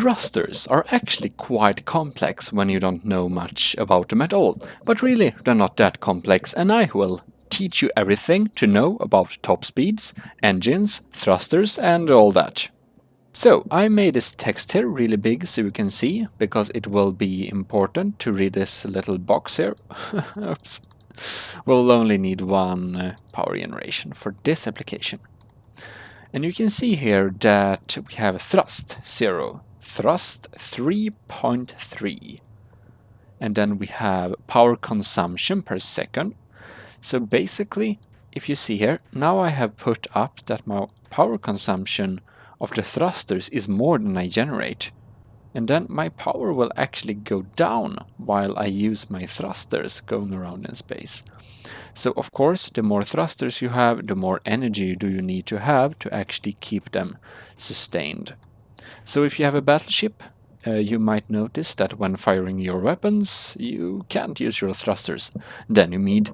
Thrusters are actually quite complex when you don't know much about them at all, but really they're not that complex, and I will teach you everything to know about top speeds, engines, thrusters and all that. So I made this text here really big so you can see, because it will be important to read this little box here. Oops. We'll only need one power generation for this application. And you can see here that we have thrust 0, thrust 3.3, and then we have power consumption per second. So basically, if you see here, now I have put up that my power consumption of the thrusters is more than I generate. And then my power will actually go down while I use my thrusters going around in space. So of course, the more thrusters you have, the more energy do you need to have to actually keep them sustained. So if you have a battleship, you might notice that when firing your weapons, you can't use your thrusters. Then you need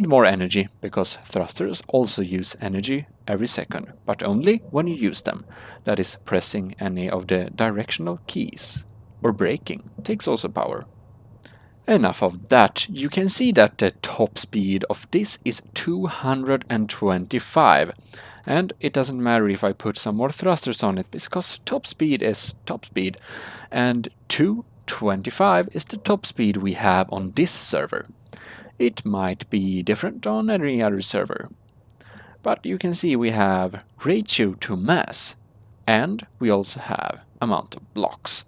more energy, because thrusters also use energy every second, but only when you use them. That is, pressing any of the directional keys, or braking takes also power. Enough of that. You can see that the top speed of this is 225, and it doesn't matter if I put some more thrusters on it, because top speed is top speed, and 225 is the top speed we have on this server. It might be different on any other server, but you can see we have ratio to mass, and we also have amount of blocks.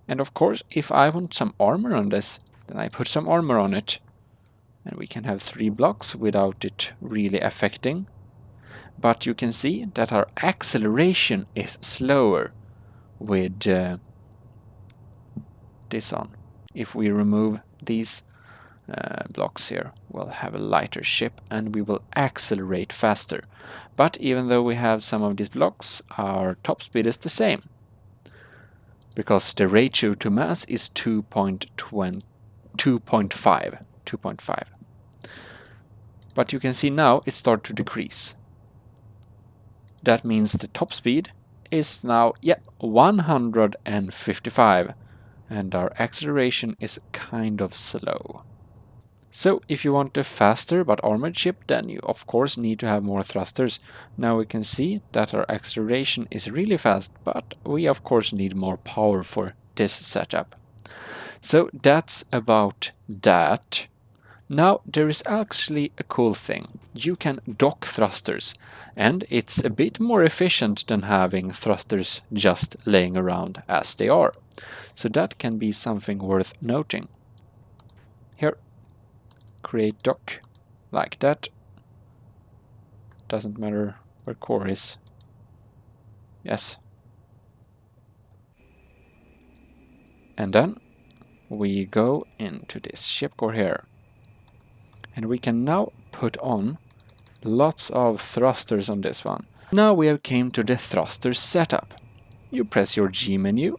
And of course, if I want some armor on this, then I put some armor on it, and we can have 3 blocks without it really affecting. But you can see that our acceleration is slower with this on. If we remove these blocks here, we'll have a lighter ship and we will accelerate faster. But even though we have some of these blocks, our top speed is the same, because the ratio to mass is 2.5. But you can see now it starts to decrease. That means the top speed is now 155, and our acceleration is kind of slow. So if you want a faster but armored ship, then you of course need to have more thrusters. Now we can see that our acceleration is really fast, but we of course need more power for this setup. So that's about that. Now there is actually a cool thing. You can dock thrusters, and it's a bit more efficient than having thrusters just laying around as they are. So that can be something worth noting. Here, create dock, like that. Doesn't matter where core is. Yes. And then we go into this ship core here. And we can now put on lots of thrusters on this one. Now we have came to the thruster setup. You press your G menu,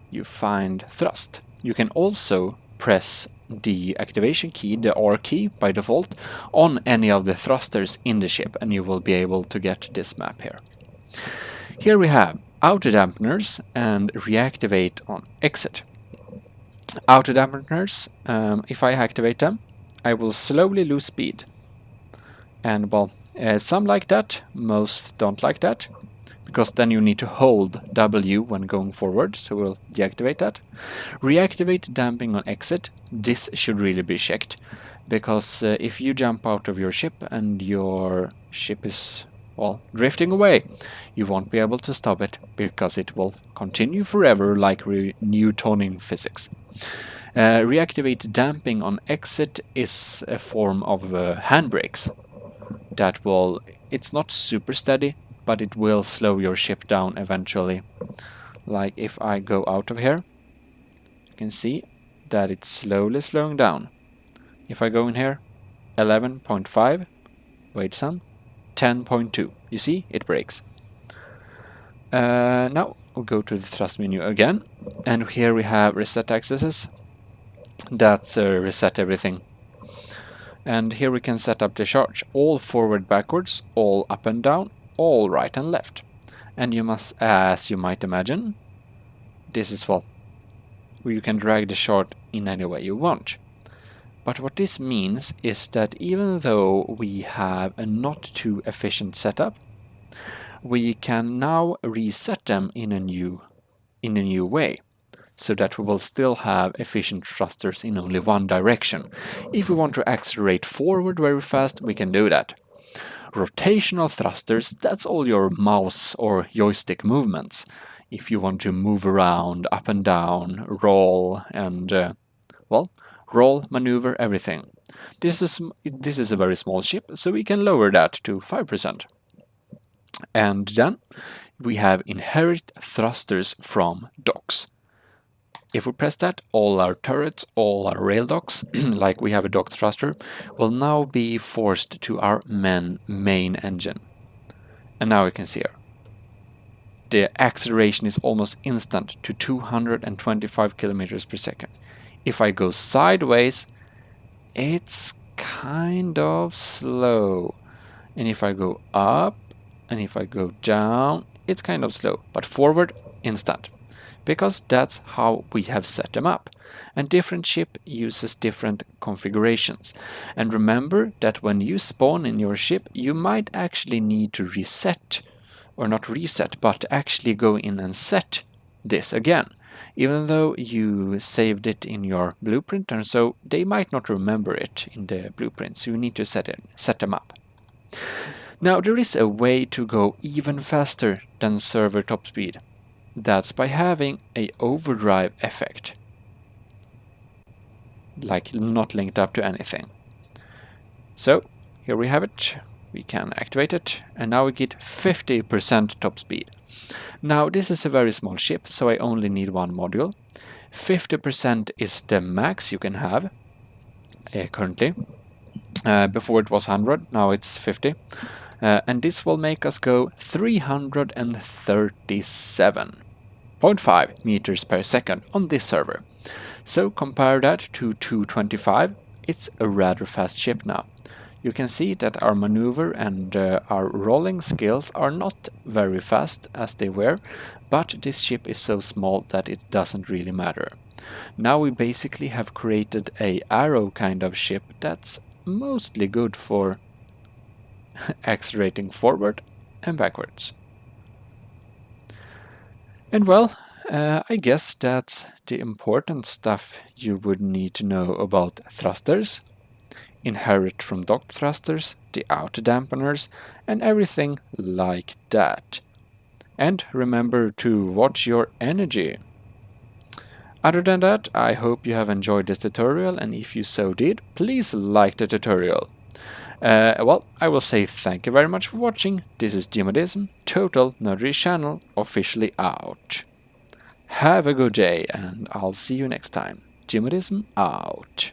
you find thrust. You can also press the activation key, the R key by default, on any of the thrusters in the ship, and you will be able to get this map here. Here we have auto dampeners and reactivate on exit. Auto dampeners, if I activate them, I will slowly lose speed. And well, some like that, most don't like that, because then you need to hold W when going forward, so we'll deactivate that. Reactivate damping on exit. This should really be checked, because if you jump out of your ship and your ship is, well, drifting away, you won't be able to stop it, because it will continue forever like Newtonian physics. Reactivate damping on exit is a form of handbrakes that will, it's not super steady, but it will slow your ship down eventually. Like if I go out of here, you can see that it's slowly slowing down. If I go in here, 11.5, wait some, 10.2, you see, it breaks. Now we'll go to the thrust menu again, and here we have reset accesses. That's reset everything. And here we can set up the charge, all forward, backwards, all up and down, all right and left. And you must, as you might imagine, this is, well, you can drag the shot in any way you want. But what this means is that even though we have a not too efficient setup, we can now reset them in a new way, so that we will still have efficient thrusters in only one direction. If we want to accelerate forward very fast, we can do that. Rotational thrusters, that's all your mouse or joystick movements. If you want to move around, up and down, roll, and, well, roll, maneuver, everything. This is a very small ship, so we can lower that to 5%. And then we have inherit thrusters from docks. If we press that, all our turrets, all our rail docks, like we have a dock thruster, will now be forced to our main engine. And now we can see here. The acceleration is almost instant to 225 kilometers per second. If I go sideways, it's kind of slow. And if I go up, and if I go down, it's kind of slow. But forward, instant. Because that's how we have set them up. And different ship uses different configurations. And remember that when you spawn in your ship, you might actually need to reset, or not reset, but actually go in and set this again. Even though you saved it in your blueprint, and so they might not remember it in the blueprint, so you need to set them up. Now there is a way to go even faster than server top speed. That's by having a overdrive effect, like not linked up to anything. So here we have it. We can activate it, and now we get 50% top speed. Now this is a very small ship, so I only need one module. 50% is the max you can have currently. Before it was 100, now it's 50. And this will make us go 337.5 meters per second on this server. So compare that to 225, it's a rather fast ship now. You can see that our maneuver and our rolling skills are not very fast as they were, but this ship is so small that it doesn't really matter. Now we basically have created a arrow kind of ship that's mostly good for accelerating forward and backwards. And well, I guess that's the important stuff you would need to know about thrusters, inherit from dock thrusters, the outer dampeners, and everything like that. And remember to watch your energy. Other than that, I hope you have enjoyed this tutorial, and if you so did, please like the tutorial. Well, I will say thank you very much for watching. This is Jimodism, Total Nerdery Channel, officially out. Have a good day, and I'll see you next time. Jimodism out.